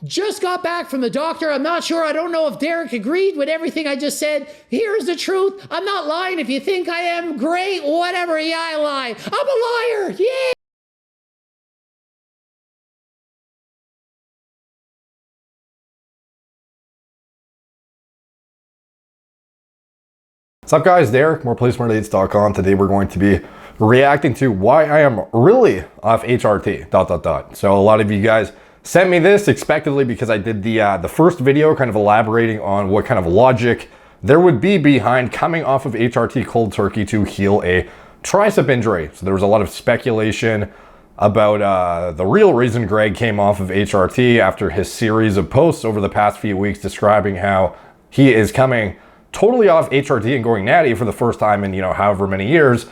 Just got back from the doctor. I'm not sure. I don't know if Derek agreed with everything I just said. Here's the truth. I'm not lying. If you think I am, great, whatever. Yeah, I lie. I'm a liar. Yeah. What's up guys, Derek, moreplacemoredates.com. Today we're going to be reacting to why I am really off HRT, ... So a lot of you guys sent me this expectedly because I did the first video kind of elaborating on what kind of logic there would be behind coming off of HRT cold turkey to heal a tricep injury. So there was a lot of speculation about the real reason Greg came off of HRT after his series of posts over the past few weeks describing how he is coming totally off HRT and going natty for the first time in, however many years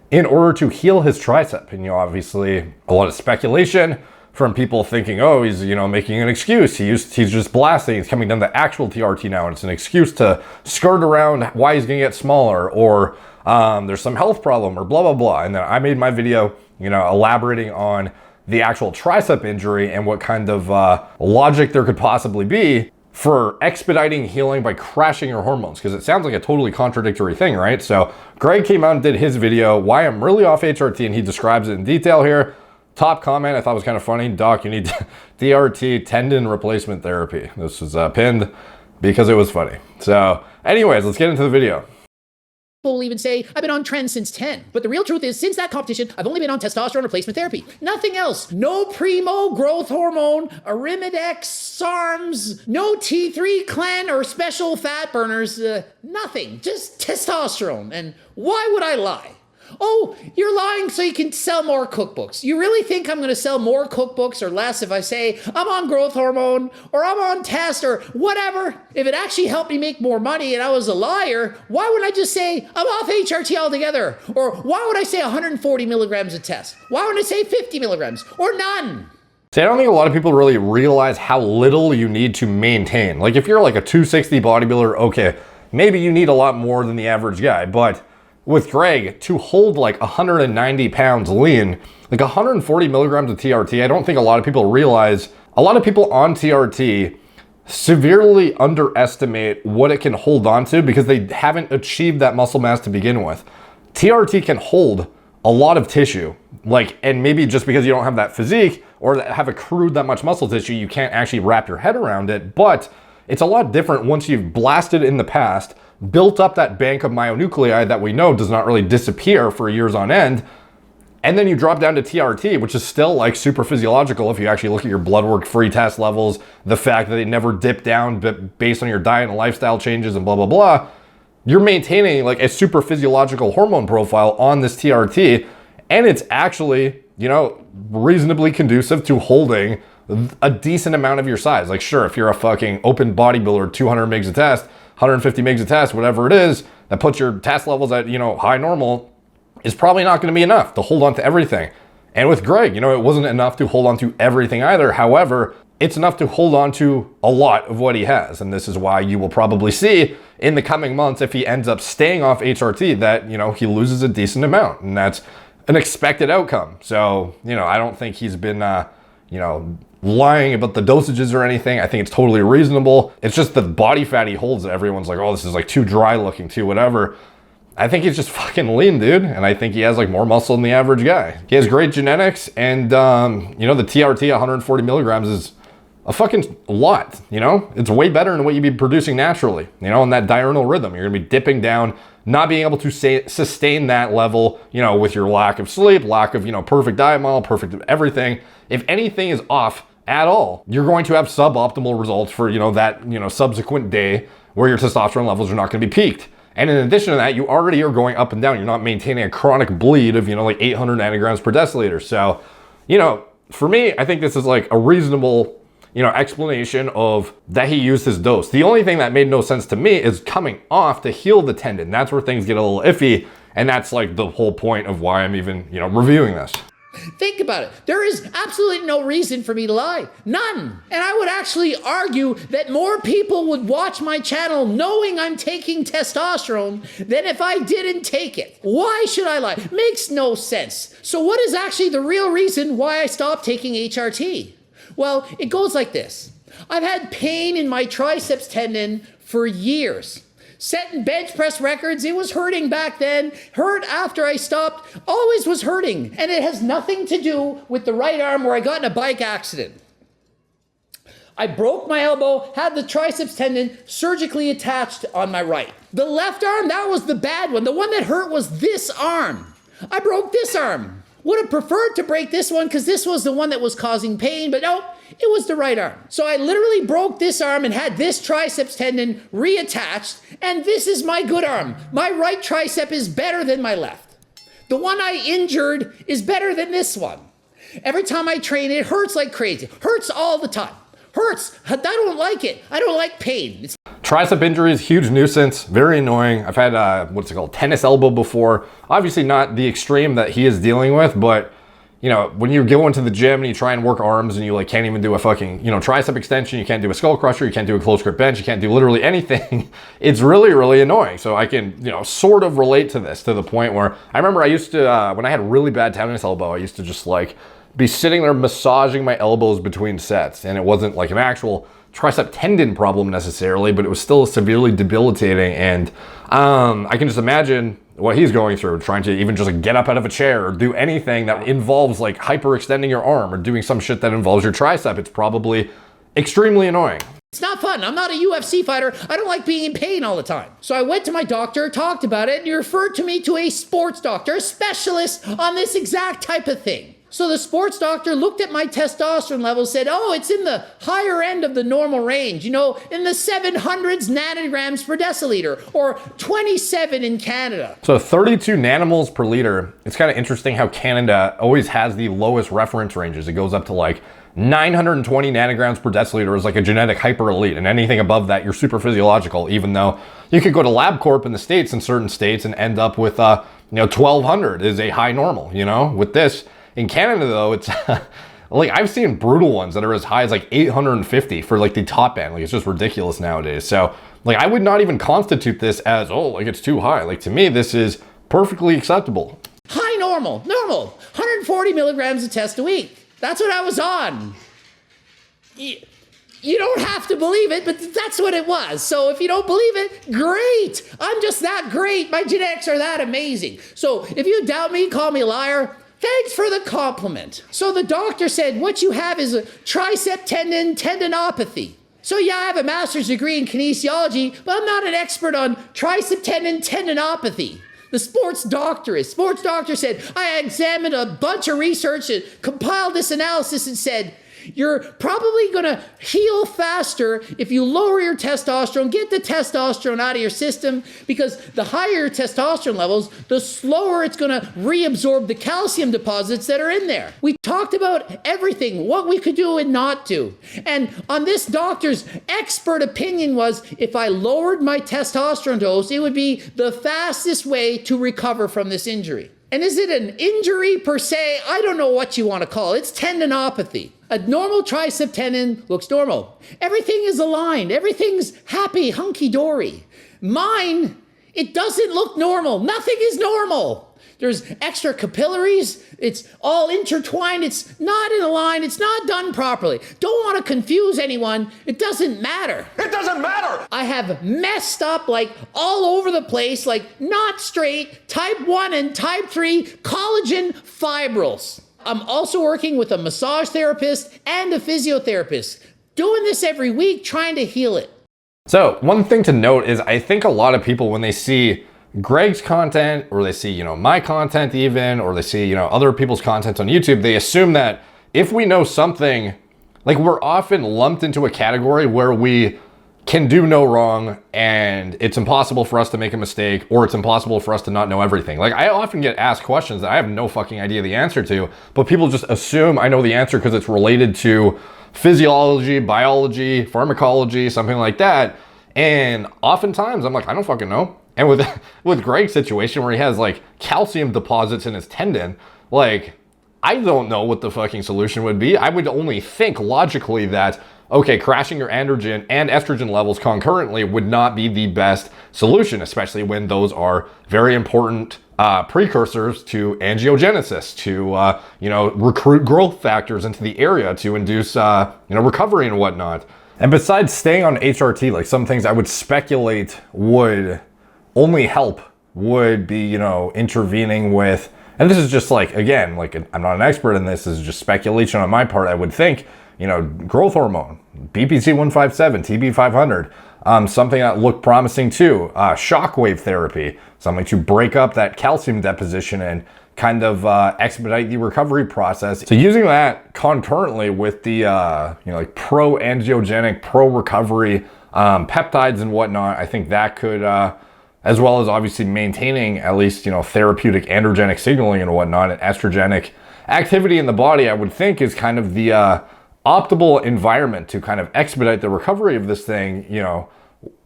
in order to heal his tricep. And, obviously a lot of speculation from people thinking, oh, he's, making an excuse. He's just blasting. He's coming down the actual TRT now. And it's an excuse to skirt around why he's going to get smaller, or there's some health problem, or blah, blah, blah. And then I made my video, elaborating on the actual tricep injury and what kind of logic there could possibly be for expediting healing by crashing your hormones, because it sounds like a totally contradictory thing, right? So Greg came out and did his video, why I'm really off HRT, and he describes it in detail here. Top comment I thought was kind of funny. Doc, you need DRT, tendon replacement therapy. This was pinned because it was funny. So anyways, let's get into the video. People will even say, I've been on trend since 10. But the real truth is, since that competition, I've only been on testosterone replacement therapy. Nothing else. No Primo growth hormone, Arimidex, SARMs, no T3 clan or special fat burners, nothing. Just testosterone. And why would I lie? Oh, you're lying so you can sell more cookbooks. You really think I'm going to sell more cookbooks or less if I say I'm on growth hormone or I'm on test or whatever? If it actually helped me make more money and I was a liar, why would I just say I'm off HRT altogether? Or why would I say 140 milligrams of test? Why would I say 50 milligrams or none? See, I don't think a lot of people really realize how little you need to maintain. Like if you're like a 260 bodybuilder, okay, maybe you need a lot more than the average guy, but with Greg, to hold like 190 pounds lean, like 140 milligrams of TRT, I don't think a lot of people realize. A lot of people on TRT severely underestimate what it can hold on to because they haven't achieved that muscle mass to begin with. TRT can hold a lot of tissue, and maybe just because you don't have that physique or have accrued that much muscle tissue, you can't actually wrap your head around it, but it's a lot different once you've blasted in the past, built up that bank of myonuclei that we know does not really disappear for years on end, and then you drop down to TRT, which is still like super physiological if you actually look at your blood work free test levels, the fact that they never dip down but based on your diet and lifestyle changes and blah, blah, blah. You're maintaining like a super physiological hormone profile on this TRT, and it's actually, reasonably conducive to holding a decent amount of your size. Like sure, if you're a fucking open bodybuilder, 200 mgs a test, 150 mgs a test, whatever it is, that puts your test levels at, high normal, is probably not going to be enough to hold on to everything. And with Greg, it wasn't enough to hold on to everything either. However, it's enough to hold on to a lot of what he has. And this is why you will probably see in the coming months, if he ends up staying off HRT, that, he loses a decent amount. And that's an expected outcome. So, I don't think he's been, lying about the dosages or anything. I think it's totally reasonable. It's just the body fat he holds that everyone's like, oh, this is like too dry looking, too whatever. I think he's just fucking lean, dude. And I think he has like more muscle than the average guy. He has great genetics, and the TRT 140 milligrams is a fucking lot, It's way better than what you'd be producing naturally, in that diurnal rhythm. You're gonna be dipping down, not being able to sustain that level, with your lack of sleep, lack of, perfect diet model, perfect everything. If anything is off at all, you're going to have suboptimal results for, that, subsequent day where your testosterone levels are not going to be peaked. And in addition to that, you already are going up and down. You're not maintaining a chronic bleed of, like 800 nanograms per deciliter. So, for me, I think this is like a reasonable, explanation of that he used his dose. The only thing that made no sense to me is coming off to heal the tendon. That's where things get a little iffy. And that's like the whole point of why I'm even, reviewing this. Think about it. There is absolutely no reason for me to lie. None. And I would actually argue that more people would watch my channel knowing I'm taking testosterone than if I didn't take it. Why should I lie? Makes no sense. So what is actually the real reason why I stopped taking HRT? Well, it goes like this. I've had pain in my triceps tendon for years. Setting bench press records, it was hurting back then, hurt after I stopped, always was hurting. And it has nothing to do with the right arm where I got in a bike accident. I broke my elbow, had the triceps tendon surgically attached on my right. The left arm, that was the bad one. The one that hurt was this arm. I broke this arm. Would have preferred to break this one because this was the one that was causing pain, but no, it was the right arm. So I literally broke this arm and had this triceps tendon reattached, and this is my good arm. My right tricep is better than my left. The one I injured is better than this one. Every time I train, it hurts like crazy. Hurts all the time. Hurts. I don't like it. I don't like pain. Tricep injury is a huge nuisance, very annoying. I've had, what's it called, tennis elbow before. Obviously not the extreme that he is dealing with, but you know, when you go into the gym and you try and work arms and you like can't even do a fucking, you know, tricep extension, you can't do a skull crusher, you can't do a close grip bench, you can't do literally anything. It's really, really annoying. So I can, you know, sort of relate to this to the point where I remember I used to, when I had a really bad tennis elbow, I used to just like be sitting there massaging my elbows between sets. And it wasn't like an actual tricep tendon problem necessarily, but it was still severely debilitating. And I can just imagine what he's going through, trying to even just like get up out of a chair or do anything that involves like hyperextending your arm or doing some shit that involves your tricep. It's probably extremely annoying. It's not fun. I'm not a UFC fighter. I don't like being in pain all the time. So I went to my doctor, talked about it, and he referred to me to a sports doctor, a specialist on this exact type of thing. So the sports doctor looked at my testosterone levels, said, oh, it's in the higher end of the normal range, you know, in the 700s nanograms per deciliter, or 27 in Canada. So 32 nanomoles per liter. It's kind of interesting how Canada always has the lowest reference ranges. It goes up to like 920 nanograms per deciliter is like a genetic hyper elite, and anything above that, you're super physiological, even though you could go to LabCorp in the States, in certain states, and end up with, 1200 is a high normal, you know, with this. In Canada, though, it's like I've seen brutal ones that are as high as like 850 for like the top end. Like it's just ridiculous nowadays. So like I would not even constitute this as, oh, like it's too high. Like to me, this is perfectly acceptable. High normal, 140 milligrams of test a week. That's what I was on. You don't have to believe it, but that's what it was. So if you don't believe it, great. I'm just that great. My genetics are that amazing. So if you doubt me, call me a liar. Thanks for the compliment. So the doctor said, what you have is a tricep tendinopathy. So yeah, I have a master's degree in kinesiology, but I'm not an expert on tricep tendinopathy. The sports doctor is. Sports doctor said, I examined a bunch of research and compiled this analysis and said, you're probably gonna heal faster if you lower your testosterone, get the testosterone out of your system, because the higher your testosterone levels, the slower it's gonna reabsorb the calcium deposits that are in there. We talked about everything, what we could do and not do. And on this doctor's expert opinion was, if I lowered my testosterone dose, it would be the fastest way to recover from this injury. And is it an injury per se? I don't know what you want to call it. It's tendinopathy. A normal tricep tendon looks normal. Everything is aligned. Everything's happy, hunky-dory. Mine, it doesn't look normal. Nothing is normal. There's extra capillaries. It's all intertwined. It's not in a line. It's not done properly. Don't want to confuse anyone. It doesn't matter. It doesn't matter! I have messed up like all over the place, like not straight, type 1 and type 3 collagen fibrils. I'm also working with a massage therapist and a physiotherapist, doing this every week, trying to heal it. So one thing to note is I think a lot of people, when they see Greg's content, or they see, my content even, or they see, other people's content on YouTube, they assume that if we know something, like we're often lumped into a category where we can do no wrong and it's impossible for us to make a mistake, or it's impossible for us to not know everything. Like I often get asked questions that I have no fucking idea the answer to, but people just assume I know the answer because it's related to physiology, biology, pharmacology, something like that. And oftentimes I'm like, I don't fucking know. And with Greg's situation where he has like calcium deposits in his tendon, like I don't know what the fucking solution would be. I would only think logically that, okay, crashing your androgen and estrogen levels concurrently would not be the best solution, especially when those are very important precursors to angiogenesis, to recruit growth factors into the area to induce recovery and whatnot. And besides staying on HRT, like some things I would speculate would only help would be, you know, intervening with, and this is just like, again, like I'm not an expert in this, this is just speculation on my part. I would think, you know, growth hormone, BPC 157, TB 500, something that looked promising too, shockwave therapy, something to break up that calcium deposition and kind of expedite the recovery process. So using that concurrently with the, you know, like pro-angiogenic, pro-recovery peptides and whatnot, I think that could, as well as obviously maintaining at least, you know, therapeutic androgenic signaling and whatnot, and estrogenic activity in the body, I would think is kind of the optimal environment to kind of expedite the recovery of this thing, you know,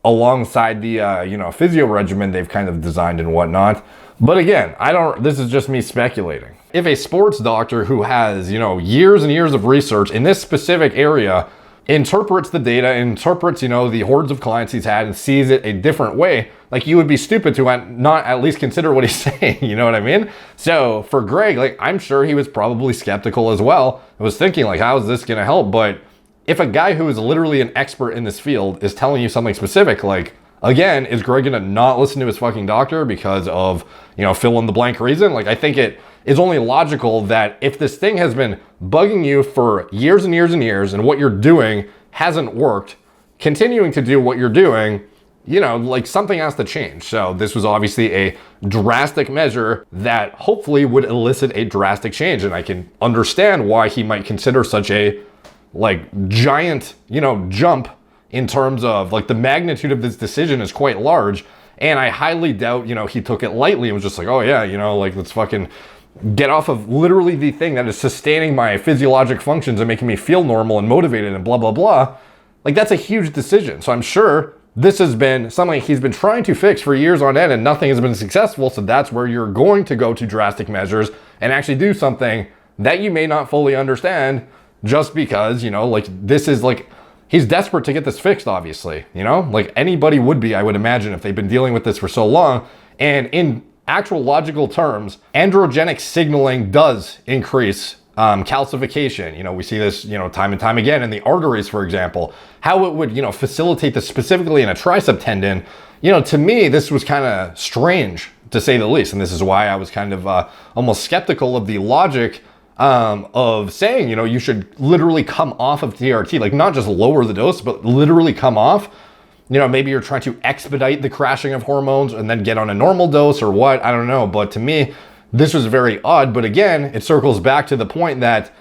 alongside the, you know, physio regimen they've kind of designed and whatnot. But again, this is just me speculating. If a sports doctor who has, you know, years and years of research in this specific area interprets the data, interprets, you know, the hordes of clients he's had and sees it a different way, like you would be stupid to not at least consider what he's saying, you know what I mean? So for Greg, like I'm sure he was probably skeptical as well. I was thinking like, how is this gonna help? But if a guy who is literally an expert in this field is telling you something specific, like, again, is Greg gonna not listen to his fucking doctor because of, you know, fill in the blank reason? Like I think it is only logical that if this thing has been bugging you for years and years and years and what you're doing hasn't worked, continuing to do what you're doing, you know, like something has to change. So this was obviously a drastic measure that hopefully would elicit a drastic change. And I can understand why he might consider such a like giant, you know, jump in terms of like the magnitude of this decision is quite large. And I highly doubt, you know, he took it lightly and was just like, oh yeah, you know, like let's fucking get off of literally the thing that is sustaining my physiologic functions and making me feel normal and motivated and blah, blah, blah. Like that's a huge decision. So I'm sure this has been something he's been trying to fix for years on end and nothing has been successful. So that's where you're going to go to drastic measures and actually do something that you may not fully understand just because, you know, like this is like, he's desperate to get this fixed, obviously, you know, like anybody would be, I would imagine, if they've been dealing with this for so long. And in actual logical terms, androgenic signaling does increase calcification. You know, we see this, you know, time and time again in the arteries, for example, how it would, you know, facilitate this specifically in a tricep tendon. You know, to me, this was kind of strange to say the least. And this is why I was kind of almost skeptical of the logic of saying, you know, you should literally come off of TRT, like not just lower the dose, but literally come off. You know, maybe you're trying to expedite the crashing of hormones and then get on a normal dose or what, I don't know. But to me, this was very odd. But again, it circles back to the point that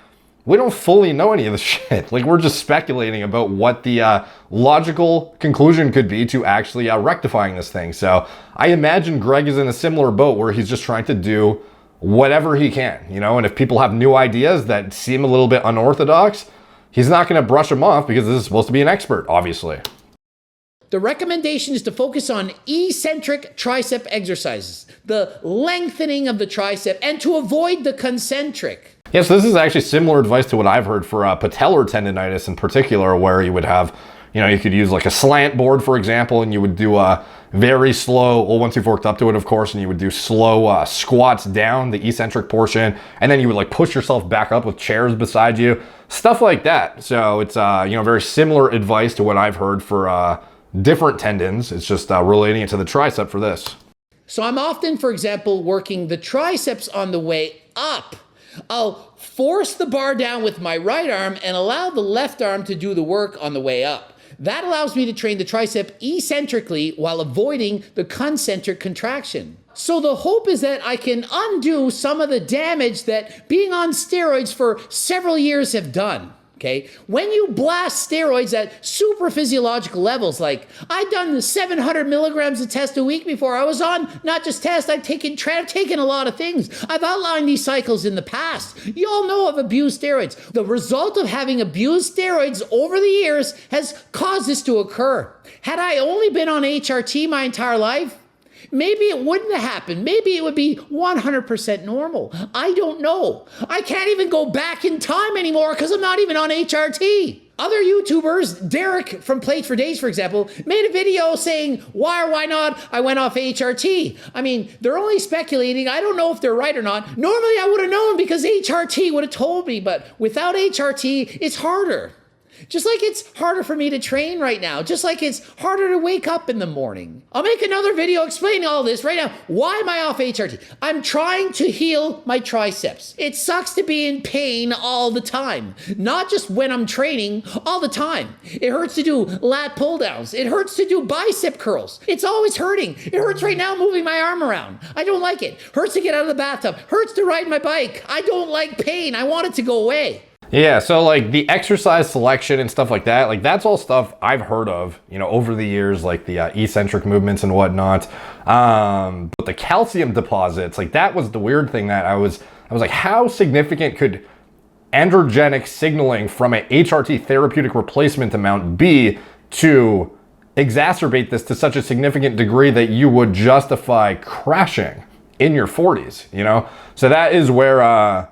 we don't fully know any of this shit. Like we're just speculating about what the logical conclusion could be to actually rectifying this thing. So I imagine Greg is in a similar boat where he's just trying to do whatever he can, you know, and if people have new ideas that seem a little bit unorthodox, he's not going to brush them off because this is supposed to be an expert, obviously. The recommendation is to focus on eccentric tricep exercises, the lengthening of the tricep, and to avoid the concentric. Yes, this is actually similar advice to what I've heard for patellar tendonitis in particular, where you would have, you know, you could use like a slant board, for example, and you would do a very slow, well, once you've worked up to it, of course, and you would do slow squats down the eccentric portion, and then you would like push yourself back up with chairs beside you, stuff like that. So it's, you know, very similar advice to what I've heard for different tendons. It's just relating it to the tricep for this. So I'm often, for example, working the triceps on the way up. I'll force the bar down with my right arm and allow the left arm to do the work on the way up. That allows me to train the tricep eccentrically while avoiding the concentric contraction. So the hope is that I can undo some of the damage that being on steroids for several years have done. Okay, when you blast steroids at super physiological levels, like I'd done the 700 milligrams of test a week before I was on, not just test, I've taken a lot of things. I've outlined these cycles in the past. You all know I've abused steroids. The result of having abused steroids over the years has caused this to occur. Had I only been on HRT my entire life, maybe it wouldn't have happened. Maybe it would be 100% normal. I don't know. I can't even go back in time anymore because I'm not even on HRT. Other YouTubers, Derek from Plate for Days, for example, made a video saying, why or why not I went off HRT. I mean, they're only speculating. I don't know if they're right or not. Normally I would have known because HRT would have told me, but without HRT, it's harder. Just like it's harder for me to train right now. Just like it's harder to wake up in the morning. I'll make another video explaining all this right now. Why am I off HRT? I'm trying to heal my triceps. It sucks to be in pain all the time. Not just when I'm training, all the time. It hurts to do lat pull downs. It hurts to do bicep curls. It's always hurting. It hurts right now moving my arm around. I don't like it. Hurts to get out of the bathtub. Hurts to ride my bike. I don't like pain. I want it to go away. Yeah, so like the exercise selection and stuff like that, like that's all stuff I've heard of, over the years, like the eccentric movements and whatnot. But the calcium deposits, like that was the weird thing that I was like, how significant could androgenic signaling from a HRT therapeutic replacement amount be to exacerbate this to such a significant degree that you would justify crashing in your 40s, So that is where,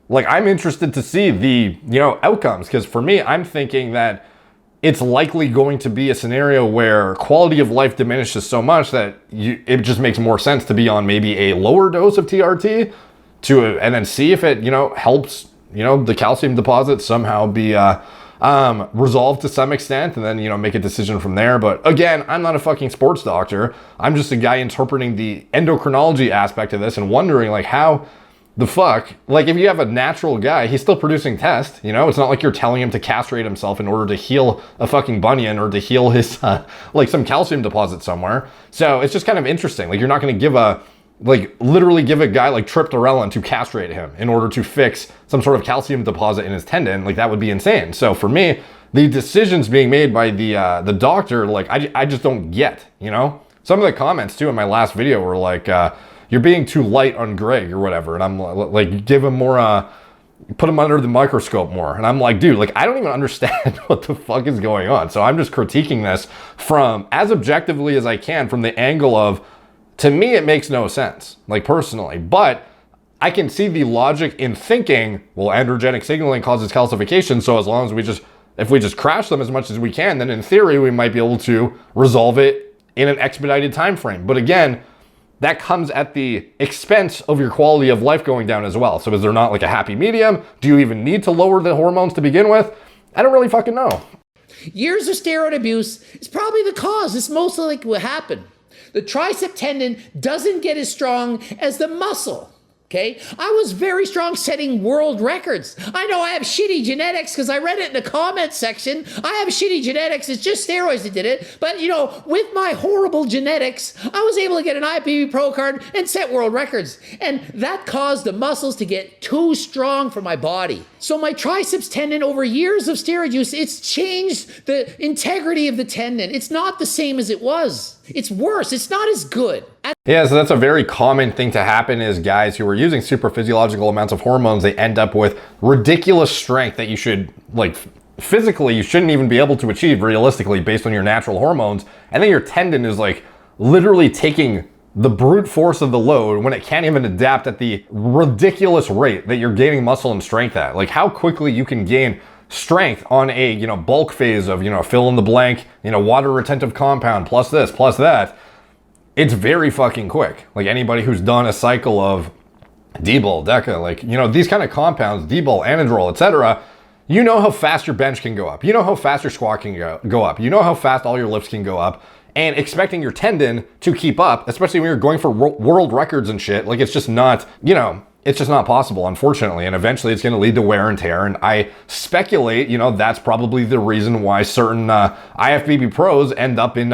like I'm interested to see the, outcomes, because for me, I'm thinking that it's likely going to be a scenario where quality of life diminishes so much that it just makes more sense to be on maybe a lower dose of TRT and then see if it, helps, the calcium deposits somehow be resolved to some extent, and then, make a decision from there. But again, I'm not a fucking sports doctor. I'm just a guy interpreting the endocrinology aspect of this and wondering like how the fuck, like if you have a natural guy, he's still producing test, it's not like you're telling him to castrate himself in order to heal a fucking bunion or to heal his, like some calcium deposit somewhere. So it's just kind of interesting. Like you're not going to literally give a guy like triptorelin to castrate him in order to fix some sort of calcium deposit in his tendon. Like that would be insane. So for me, the decisions being made by the doctor, like I just don't get, Some of the comments too in my last video were like, you're being too light on Greg or whatever. And I'm like, give him more, put him under the microscope more. And I'm like, dude, like, I don't even understand what the fuck is going on. So I'm just critiquing this from as objectively as I can from the angle of, to me, it makes no sense, like personally, but I can see the logic in thinking, well, androgenic signaling causes calcification. So as long as if we just crash them as much as we can, then in theory, we might be able to resolve it in an expedited time frame. But again, that comes at the expense of your quality of life going down as well. So is there not like a happy medium? Do you even need to lower the hormones to begin with? I don't really fucking know. Years of steroid abuse is probably the cause. It's mostly like what happened. The tricep tendon doesn't get as strong as the muscle. Okay, I was very strong setting world records. I know I have shitty genetics because I read it in the comments section. I have shitty genetics. It's just steroids that did it. But, with my horrible genetics, I was able to get an IFBB Pro card and set world records. And that caused the muscles to get too strong for my body. So my triceps tendon, over years of steroid use, it's changed the integrity of the tendon. It's not the same as it was. It's worse. It's not as good. Yeah, so that's a very common thing to happen is guys who are using super physiological amounts of hormones, they end up with ridiculous strength that you should, like, physically, you shouldn't even be able to achieve realistically based on your natural hormones. And then your tendon is like literally taking the brute force of the load when it can't even adapt at the ridiculous rate that you're gaining muscle and strength at. Like how quickly you can gain strength on a, bulk phase of, fill in the blank, water retentive compound plus this, plus that. It's very fucking quick. Like anybody who's done a cycle of D-bol, DECA, like, these kind of compounds, D-bol, anadrol, etc., you know how fast your bench can go up. You know how fast your squat can go up. You know how fast all your lifts can go up. And expecting your tendon to keep up, especially when you're going for world records and shit, like it's just not, it's just not possible, unfortunately. And eventually it's going to lead to wear and tear. And I speculate, that's probably the reason why certain IFBB pros end up in,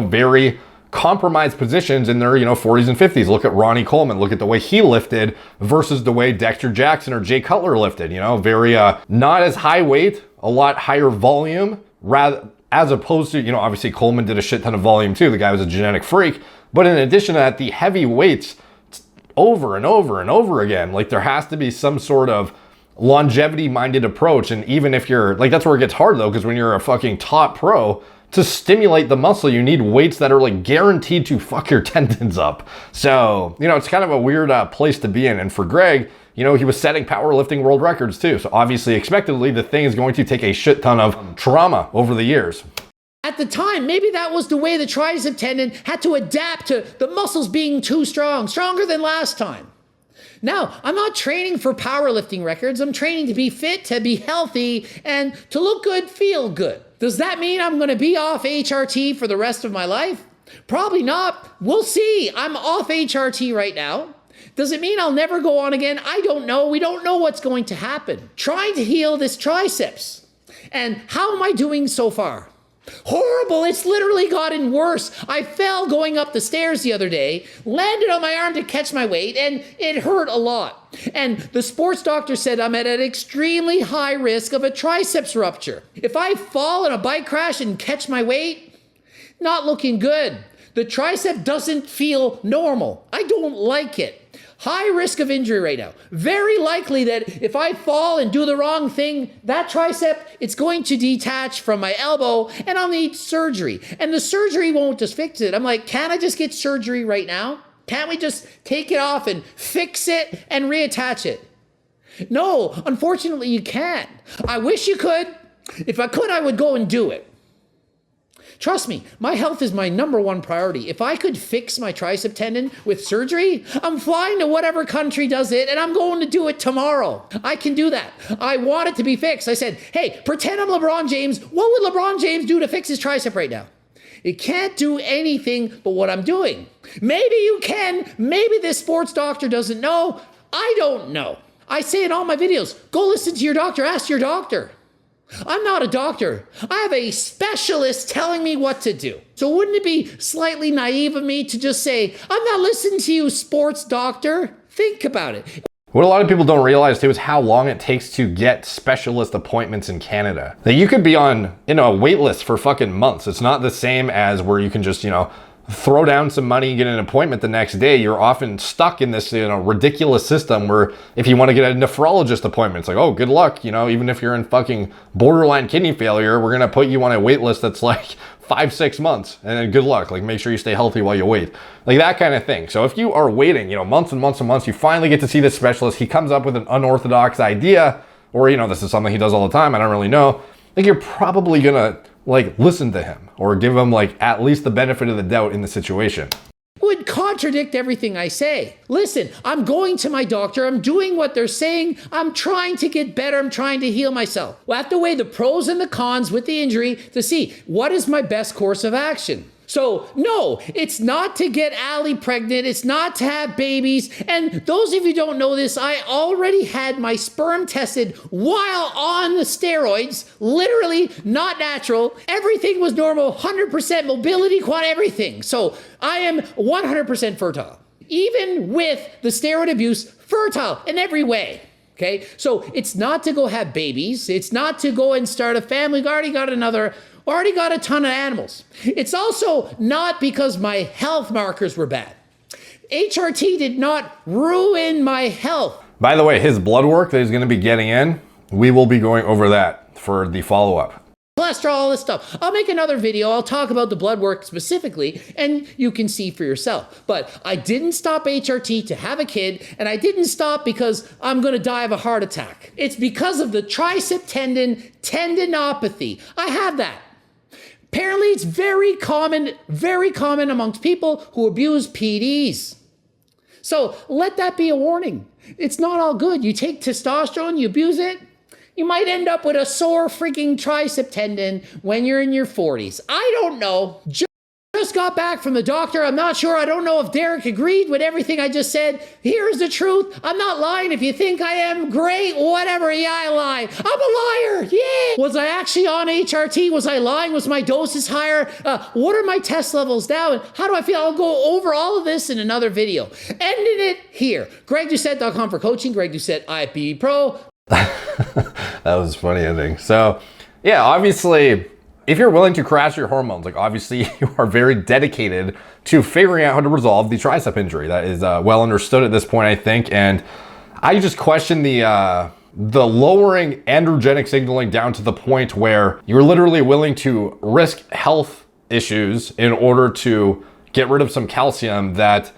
very compromised positions in their, 40s and 50s. Look at Ronnie Coleman. Look at the way he lifted versus the way Dexter Jackson or Jay Cutler lifted, very not as high weight, a lot higher volume, rather as opposed to, obviously Coleman did a shit ton of volume too. The guy was a genetic freak. But in addition to that, the heavy weights over and over and over again, like there has to be some sort of longevity minded approach. And even if you're like, that's where it gets hard though, because when you're a fucking top pro, to stimulate the muscle, you need weights that are like guaranteed to fuck your tendons up. So, it's kind of a weird place to be in. And for Greg, he was setting powerlifting world records too. So obviously, expectedly, the thing is going to take a shit ton of trauma over the years. At the time, maybe that was the way the tricep tendon had to adapt to the muscles being too strong, stronger than last time. Now, I'm not training for powerlifting records. I'm training to be fit, to be healthy, and to look good, feel good. Does that mean I'm going to be off HRT for the rest of my life? Probably not. We'll see. I'm off HRT right now. Does it mean I'll never go on again? I don't know. We don't know what's going to happen. Trying to heal this triceps. And how am I doing so far? Horrible. It's literally gotten worse. I fell going up the stairs the other day, landed on my arm to catch my weight, and it hurt a lot. And the sports doctor said I'm at an extremely high risk of a triceps rupture. If I fall in a bike crash and catch my weight, not looking good. The tricep doesn't feel normal. I don't like it. High risk of injury right now. Very likely that if I fall and do the wrong thing, that tricep, it's going to detach from my elbow and I'll need surgery. And the surgery won't just fix it. I'm like, can I just get surgery right now? Can't we just take it off and fix it and reattach it? No, unfortunately you can't. I wish you could. If I could, I would go and do it. Trust me, my health is my number one priority. If I could fix my tricep tendon with surgery, I'm flying to whatever country does it and I'm going to do it tomorrow. I can do that. I want it to be fixed. I said, hey, pretend I'm LeBron James. What would LeBron James do to fix his tricep right now? It can't do anything but what I'm doing. Maybe you can. Maybe this sports doctor doesn't know. I don't know. I say in all my videos, go listen to your doctor, ask your doctor. I'm not a doctor. I have a specialist telling me what to do. So wouldn't it be slightly naive of me to just say, I'm not listening to you, sports doctor? Think about it. What a lot of people don't realize too is how long it takes to get specialist appointments in Canada. That you could be on, a wait list for fucking months. It's not the same as where you can just, throw down some money and get an appointment the next day. You're often stuck in this, ridiculous system where if you want to get a nephrologist appointment, it's like, oh, good luck. Even if you're in fucking borderline kidney failure, we're going to put you on a wait list that's like 5-6 months and then good luck. Like make sure you stay healthy while you wait. Like that kind of thing. So if you are waiting, months and months and months, you finally get to see this specialist. He comes up with an unorthodox idea or, this is something he does all the time. I don't really know. Like you're probably going to listen to him or give him at least the benefit of the doubt in the situation. Would contradict everything I say. Listen, I'm going to my doctor. I'm doing what they're saying. I'm trying to get better. I'm trying to heal myself. We'll have to weigh the pros and the cons with the injury to see what is my best course of action. So no, it's not to get Allie pregnant. It's not to have babies. And those of you who don't know this, I already had my sperm tested while on the steroids, literally not natural. Everything was normal, 100% mobility, everything. So I am 100% fertile. Even with the steroid abuse, fertile in every way. Okay, so it's not to go have babies. It's not to go and start a family. I already got a ton of animals. It's also not because my health markers were bad. HRT did not ruin my health. By the way, his blood work that he's going to be getting in, we will be going over that for the follow-up. Cholesterol, all this stuff. I'll make another video. I'll talk about the blood work specifically, and you can see for yourself. But I didn't stop HRT to have a kid, and I didn't stop because I'm going to die of a heart attack. It's because of the tricep tendinopathy. I have that. Apparently, it's very common amongst people who abuse PEDs. So let that be a warning. It's not all good. You take testosterone, you abuse it, you might end up with a sore freaking tricep tendon when you're in your 40s. I don't know. Just got back from the doctor. I'm not sure. I don't know if Derek agreed with everything I just said. Here's the truth. I'm not lying. If you think I am, great, whatever. Yeah, I lie. I'm a liar. Yeah. Was I actually on HRT? Was I lying? Was my doses higher? What are my test levels now? And how do I feel? I'll go over all of this in another video. Ending it here. GregDoucette.com for coaching. Greg Doucette, IFBB Pro. That was a funny ending. So, yeah, obviously, if you're willing to crash your hormones, obviously you are very dedicated to figuring out how to resolve the tricep injury. That is well understood at this point, I think. And I just question the lowering androgenic signaling down to the point where you're literally willing to risk health issues in order to get rid of some calcium. That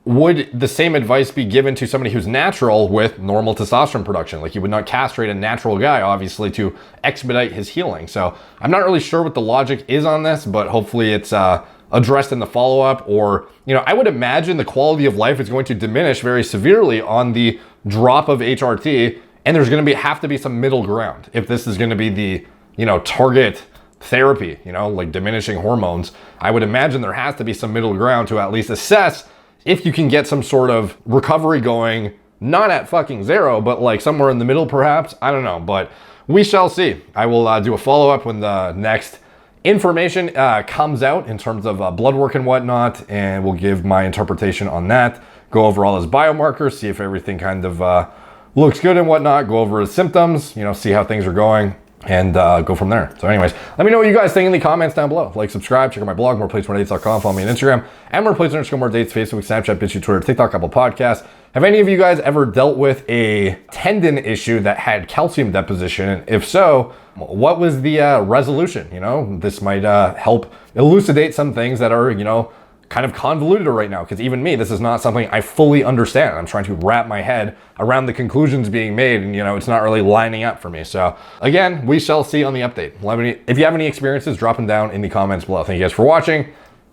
would the same advice be given to somebody who's natural with normal testosterone production? You would not castrate a natural guy, obviously, to expedite his healing. So I'm not really sure what the logic is on this, but hopefully it's a addressed in the follow-up, or, you know, I would imagine the quality of life is going to diminish very severely on the drop of HRT, and there's going to have to be some middle ground if this is going to be the, you know, target therapy, you know, like diminishing hormones. I would imagine there has to be some middle ground to at least assess if you can get some sort of recovery going, not at fucking zero, but like somewhere in the middle perhaps. I don't know, but we shall see. I will do a follow-up when the next information comes out in terms of blood work and whatnot, and we'll give my interpretation on that, go over all his biomarkers, see if everything kind of looks good and whatnot, go over his symptoms, you know, see how things are going, and go from there. So anyways, let me know what you guys think in the comments down below. Like, subscribe, check out my blog, moreplates.com, follow me on Instagram, and moreplates_moredates, Facebook, Snapchat, BitChute, Twitter, TikTok, Apple Podcasts. Have any of you guys ever dealt with a tendon issue that had calcium deposition? And if so, what was the resolution? You know, this might help elucidate some things that are, you know, kind of convoluted right now, because even me, this is not something I fully understand. I'm trying to wrap my head around the conclusions being made, and, you know, it's not really lining up for me. So again, we shall see on the update. Let me, if you have any experiences, drop them down in the comments below. Thank you guys for watching.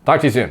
Talk to you soon.